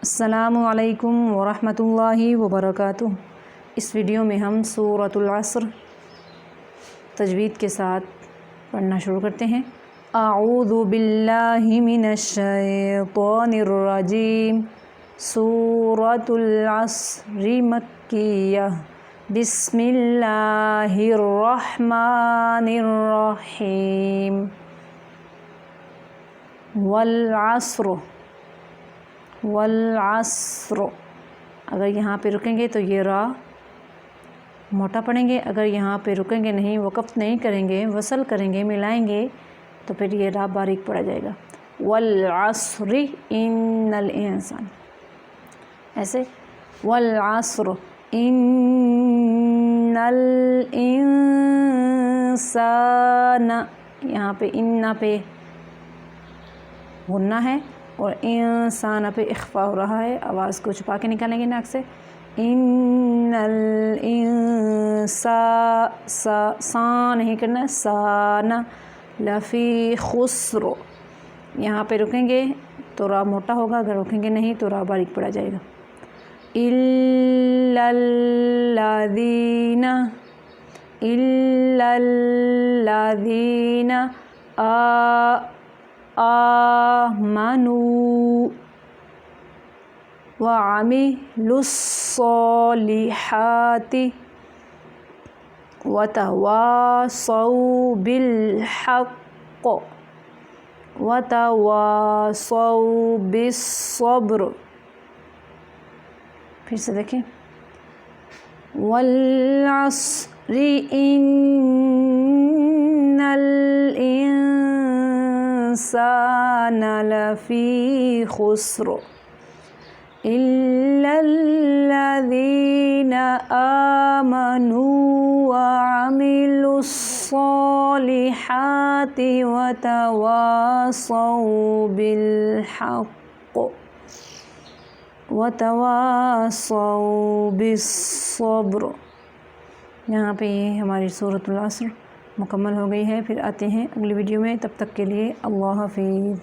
السلام علیکم ورحمۃ اللہ وبرکاتہ۔ اس ویڈیو میں ہم سورۃ العصر تجوید کے ساتھ پڑھنا شروع کرتے ہیں۔ اعوذ باللہ من الشیطان الرجیم۔ سورۃ العصر مکیہ۔ بسم اللہ الرحمن الرحیم۔ والعصر والعصر، اگر یہاں پہ رکیں گے تو یہ را موٹا پڑھیں گے، اگر یہاں پہ رکیں گے نہیں، وقف نہیں کریں گے، وصل کریں گے، ملائیں گے تو پھر یہ را باریک پڑا جائے گا۔ والعصر ان الانسان، ایسے والعصر ان الانسان، یہاں پہ ان پہ غنہ ہے اور انسان پہ اخفا ہو رہا ہے، آواز کو چھپا کے نکالیں گے ناک سے۔ ان سا نہیں کرنا، سان لفی خسر، یہاں پہ رکیں گے تو را موٹا ہوگا، اگر رکیں گے نہیں تو را باریک پڑا جائے گا۔ الا الذین آمنوا وعملوا الصالحات وتواصوا بالحق وتواصوا بالصبر۔ پھر سے دیکھیں، والعصر ان الانسان لفی خسر الا الذین آمنوا وعملوا الصالحات وتواصوا بالحق وتواصوا بالصبر۔ یہاں پہ ہماری سورۃ العصر مکمل ہو گئی ہے، پھر آتے ہیں اگلی ویڈیو میں، تب تک کے لیے اللہ حافظ۔